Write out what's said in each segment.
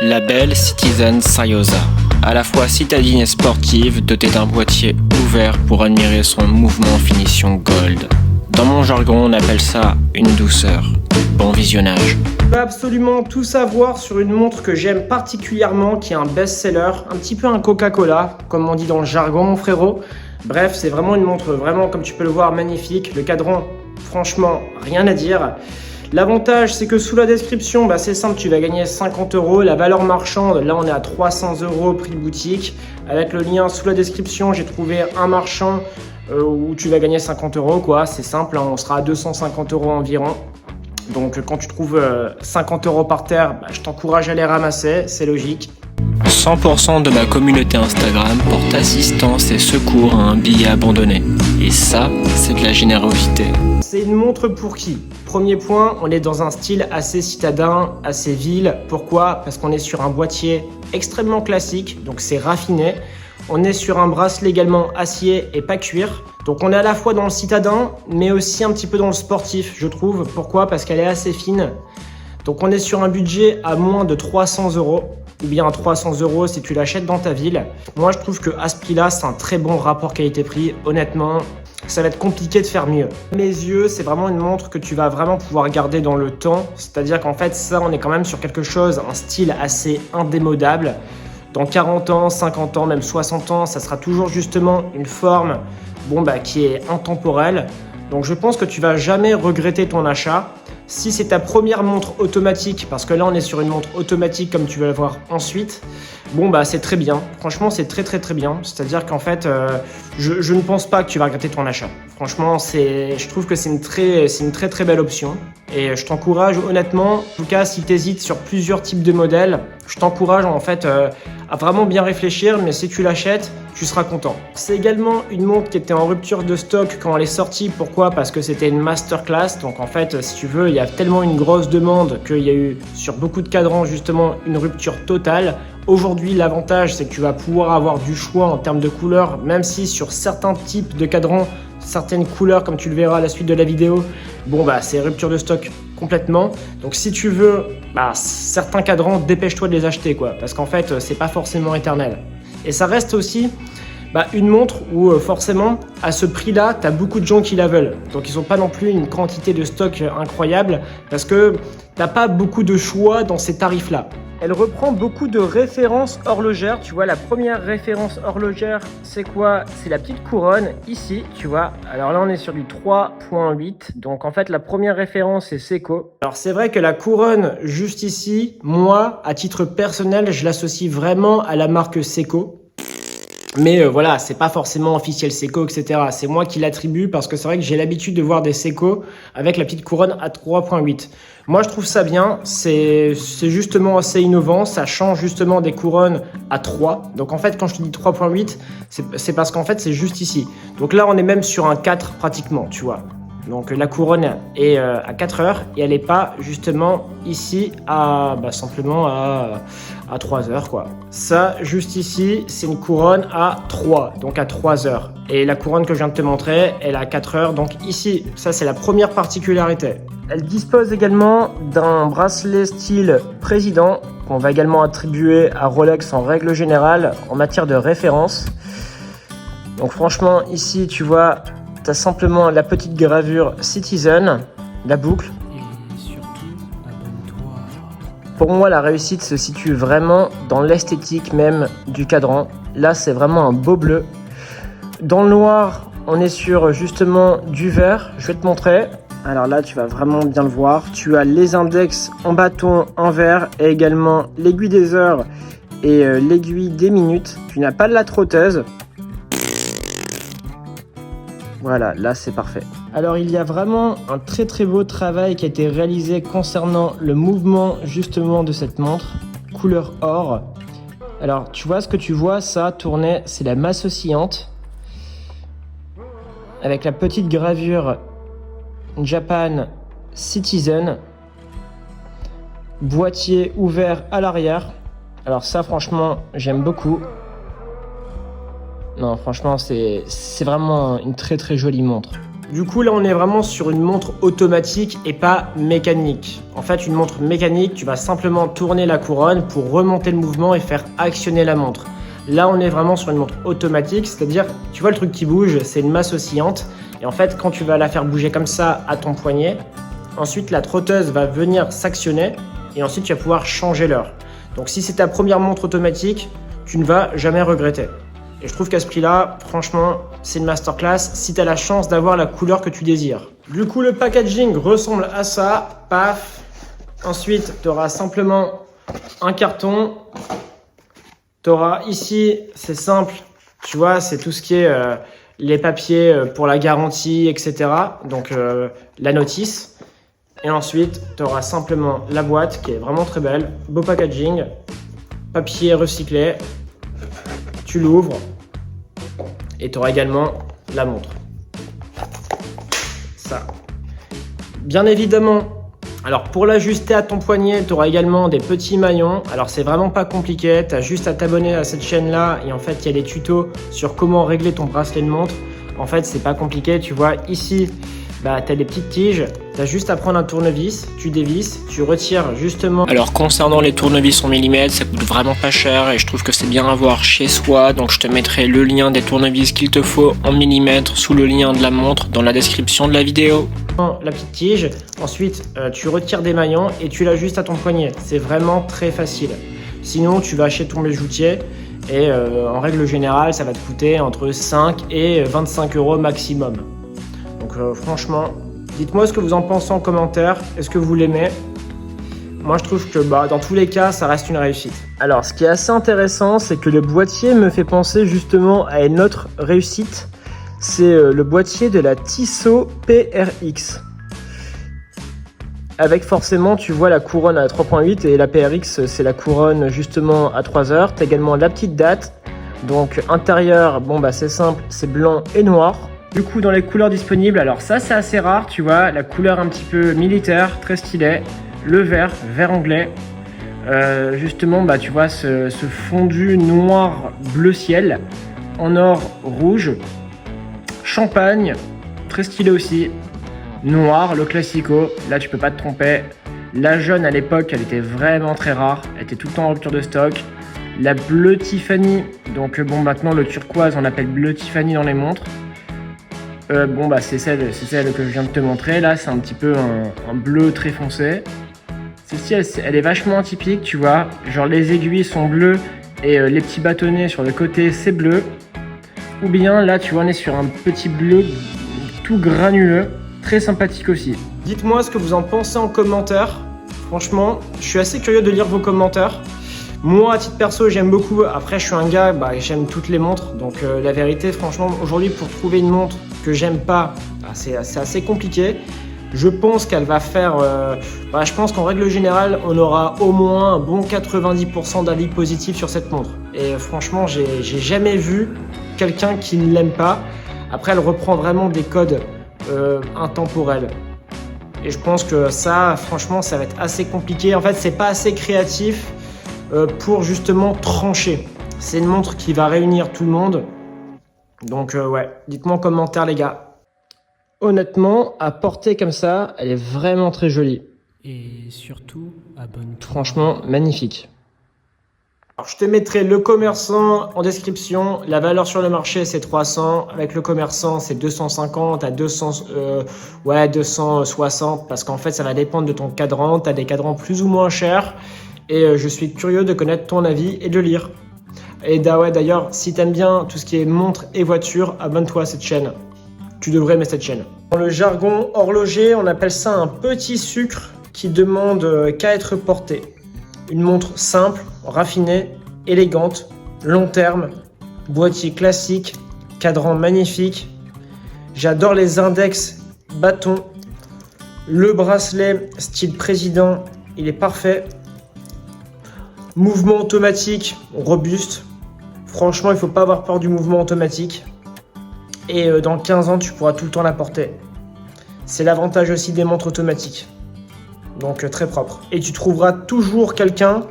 La belle Citizen Saiosa, à la fois citadine et sportive, dotée d'un boîtier ouvert pour admirer son mouvement finition gold. Dans mon jargon, on appelle ça une douceur. Bon visionnage. Tu vas absolument tout savoir sur une montre que j'aime particulièrement, qui est un best-seller, un petit peu un Coca-Cola, comme on dit dans le jargon, mon frérot. Bref, c'est vraiment une montre, vraiment, comme tu peux le voir, magnifique. Le cadran, franchement, rien à dire. L'avantage, c'est que sous la description, c'est simple, tu vas gagner 50 €. La valeur marchande, là, on est à 300 € prix boutique. Avec le lien sous la description, j'ai trouvé un marchand où tu vas gagner 50 €, quoi. C'est simple, hein, on sera à 250 € environ. Donc, quand tu trouves 50 € par terre, je t'encourage à les ramasser, c'est logique. 100% de ma communauté Instagram porte assistance et secours à un billet abandonné. Et ça, c'est de la générosité. C'est une montre pour qui? Premier point, on est dans un style assez citadin, assez ville. Pourquoi? Parce qu'on est sur un boîtier extrêmement classique, donc c'est raffiné. On est sur un bracelet également acier et pas cuir. Donc on est à la fois dans le citadin, mais aussi un petit peu dans le sportif, je trouve. Pourquoi? Parce qu'elle est assez fine. Donc on est sur un budget à moins de 300 €, ou bien à 300 € si tu l'achètes dans ta ville. Moi je trouve qu'à ce prix-là, c'est un très bon rapport qualité-prix. Honnêtement, ça va être compliqué de faire mieux. À mes yeux, c'est vraiment une montre que tu vas vraiment pouvoir garder dans le temps. C'est-à-dire qu'en fait, ça, on est quand même sur quelque chose, un style assez indémodable. Dans 40 ans, 50 ans, même 60 ans, ça sera toujours justement une forme qui est intemporelle. Donc je pense que tu vas jamais regretter ton achat. Si c'est ta première montre automatique, parce que là on est sur une montre automatique comme tu vas le voir ensuite, c'est très bien. Franchement c'est très bien. C'est-à-dire qu'en fait, je ne pense pas que tu vas regretter ton achat. Franchement, je trouve que c'est une très belle option. Et je t'encourage honnêtement, en tout cas si tu hésites sur plusieurs types de modèles, je t'encourage en fait à vraiment bien réfléchir, mais si tu l'achètes, tu seras content. C'est également une montre qui était en rupture de stock quand elle est sortie. Pourquoi? Parce que c'était une masterclass. Donc en fait, si tu veux, il y a tellement une grosse demande qu'il y a eu sur beaucoup de cadrans justement une rupture totale. Aujourd'hui, l'avantage, c'est que tu vas pouvoir avoir du choix en termes de couleurs, même si sur certains types de cadrans, certaines couleurs, comme tu le verras à la suite de la vidéo, c'est rupture de stock complètement. Donc si tu veux certains cadrans, dépêche-toi de les acheter, quoi, parce qu'en fait, c'est pas forcément éternel. Et ça reste aussi une montre où forcément, à ce prix-là, tu as beaucoup de gens qui la veulent. Donc ils n'ont pas non plus une quantité de stock incroyable, parce que t'as pas beaucoup de choix dans ces tarifs-là. Elle reprend beaucoup de références horlogères. Tu vois, la première référence horlogère, c'est quoi? C'est la petite couronne, ici, tu vois. Alors là, on est sur du 3.8. Donc en fait, la première référence, c'est Seiko. Alors c'est vrai que la couronne, juste ici, moi, à titre personnel, je l'associe vraiment à la marque Seiko. Mais voilà, c'est pas forcément officiel Seiko, etc. C'est moi qui l'attribue parce que c'est vrai que j'ai l'habitude de voir des Seiko avec la petite couronne à 3.8. Moi, je trouve ça bien. C'est justement assez innovant. Ça change justement des couronnes à 3. Donc en fait, quand je te dis 3.8, c'est parce qu'en fait, c'est juste ici. Donc là, on est même sur un 4 pratiquement, tu vois. Donc la couronne est à 4 heures et elle n'est pas justement ici à simplement à 3 heures, quoi. Ça, juste ici, c'est une couronne à 3, donc à 3 heures. Et la couronne que je viens de te montrer, elle est à 4 heures, donc ici, ça c'est la première particularité. Elle dispose également d'un bracelet style président qu'on va également attribuer à Rolex en règle générale en matière de référence. Donc franchement, ici, tu vois, tu as simplement la petite gravure Citizen, la boucle. Et surtout, abonne-toi. Pour moi, la réussite se situe vraiment dans l'esthétique même du cadran. Là, c'est vraiment un beau bleu. Dans le noir, on est sur justement du vert. Je vais te montrer. Alors là, tu vas vraiment bien le voir. Tu as les index en bâton en vert et également l'aiguille des heures et l'aiguille des minutes. Tu n'as pas de la trotteuse. Voilà, là c'est parfait. Alors il y a vraiment un très beau travail qui a été réalisé concernant le mouvement justement de cette montre, couleur or. Alors tu vois ce que tu vois, ça tourner, c'est la masse oscillante. Avec la petite gravure Japan Citizen. Boîtier ouvert à l'arrière. Alors ça franchement, j'aime beaucoup. Non, franchement, c'est vraiment une très jolie montre. Du coup, là, on est vraiment sur une montre automatique et pas mécanique. En fait, une montre mécanique, tu vas simplement tourner la couronne pour remonter le mouvement et faire actionner la montre. Là, on est vraiment sur une montre automatique, c'est-à-dire, tu vois le truc qui bouge, c'est une masse oscillante. Et en fait, quand tu vas la faire bouger comme ça à ton poignet, ensuite, la trotteuse va venir s'actionner et ensuite, tu vas pouvoir changer l'heure. Donc, si c'est ta première montre automatique, tu ne vas jamais regretter. Et je trouve qu'à ce prix-là, franchement, c'est une masterclass si tu as la chance d'avoir la couleur que tu désires. Du coup, le packaging ressemble à ça. Paf. Ensuite, tu auras simplement un carton. Tu auras ici, c'est simple, tu vois, c'est tout ce qui est les papiers pour la garantie, etc. Donc, la notice. Et ensuite, tu auras simplement la boîte qui est vraiment très belle. Beau packaging, papier recyclé. Tu l'ouvres et tu auras également la montre. Ça. Bien évidemment, alors pour l'ajuster à ton poignet, tu auras également des petits maillons. Alors c'est vraiment pas compliqué, tu as juste à t'abonner à cette chaîne-là et en fait il y a des tutos sur comment régler ton bracelet de montre. En fait c'est pas compliqué, tu vois ici, tu as des petites tiges, tu as juste à prendre un tournevis, tu dévisses, tu retires justement. Alors concernant les tournevis en millimètres, ça coûte vraiment pas cher et je trouve que c'est bien à voir chez soi, donc je te mettrai le lien des tournevis qu'il te faut en millimètres sous le lien de la montre dans la description de la vidéo. La petite tige, ensuite tu retires des maillons et tu l'ajustes à ton poignet, c'est vraiment très facile. Sinon tu vas chez ton bijoutier et en règle générale ça va te coûter entre 5 et 25 € maximum. Donc franchement, dites-moi ce que vous en pensez en commentaire, est-ce que vous l'aimez? Moi je trouve que dans tous les cas ça reste une réussite. Alors ce qui est assez intéressant c'est que le boîtier me fait penser justement à une autre réussite. C'est le boîtier de la Tissot PRX. Avec forcément tu vois la couronne à 3.8 et la PRX c'est la couronne justement à 3 heures. Tu as également la petite date. Donc intérieur, c'est simple, c'est blanc et noir. Du coup dans les couleurs disponibles, alors ça c'est assez rare, tu vois, la couleur un petit peu militaire, très stylé, le vert anglais, justement tu vois ce fondu noir bleu ciel, en or rouge, champagne, très stylé aussi, noir, le classico, là tu peux pas te tromper, la jaune à l'époque elle était vraiment très rare, elle était tout le temps en rupture de stock, la bleu Tiffany, donc maintenant le turquoise on l'appelle bleu Tiffany dans les montres. C'est celle que je viens de te montrer. Là, c'est un petit peu un bleu très foncé. Celle-ci, elle est vachement atypique, tu vois. Genre, les aiguilles sont bleues et les petits bâtonnets sur le côté, c'est bleu. Ou bien, là, tu vois, on est sur un petit bleu tout granuleux. Très sympathique aussi. Dites-moi ce que vous en pensez en commentaire. Franchement, je suis assez curieux de lire vos commentaires. Moi, à titre perso, j'aime beaucoup. Après, je suis un gars, j'aime toutes les montres. Donc, la vérité, franchement, aujourd'hui, pour trouver une montre que j'aime pas, c'est assez compliqué. Je pense qu'elle va faire... je pense qu'en règle générale, on aura au moins un bon 90% d'avis positifs sur cette montre. Et franchement, j'ai jamais vu quelqu'un qui ne l'aime pas. Après, elle reprend vraiment des codes intemporels. Et je pense que ça, franchement, ça va être assez compliqué. En fait, c'est pas assez créatif pour justement trancher. C'est une montre qui va réunir tout le monde. Donc ouais, dites-moi en commentaire les gars. Honnêtement, à porter comme ça, elle est vraiment très jolie. Et surtout, abonne-toi. Franchement, magnifique. Alors, je te mettrai le commerçant en description. La valeur sur le marché, c'est 300. Avec le commerçant, c'est 250 à 260. Parce qu'en fait, ça va dépendre de ton cadran. Tu as des cadrans plus ou moins chers. Et je suis curieux de connaître ton avis et de lire. Et d'ailleurs, si t'aimes bien tout ce qui est montre et voiture, abonne-toi à cette chaîne. Tu devrais aimer cette chaîne. Dans le jargon horloger, on appelle ça un petit sucre qui demande qu'à être porté. Une montre simple, raffinée, élégante, long terme, boîtier classique, cadran magnifique. J'adore les index bâtons. Le bracelet style président, il est parfait. Mouvement automatique, robuste. Franchement, il ne faut pas avoir peur du mouvement automatique. Et dans 15 ans, tu pourras tout le temps la porter. C'est l'avantage aussi des montres automatiques. Donc très propre. Et tu trouveras toujours quelqu'un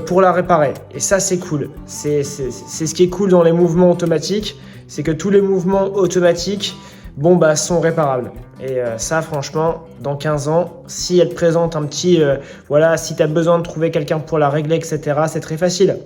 pour la réparer. Et ça, c'est cool. C'est ce qui est cool dans les mouvements automatiques. C'est que tous les mouvements automatiques, bon bah sont réparables. Et ça franchement, dans 15 ans, si elle te présente un petit, voilà, si tu as besoin de trouver quelqu'un pour la régler, etc., c'est très facile.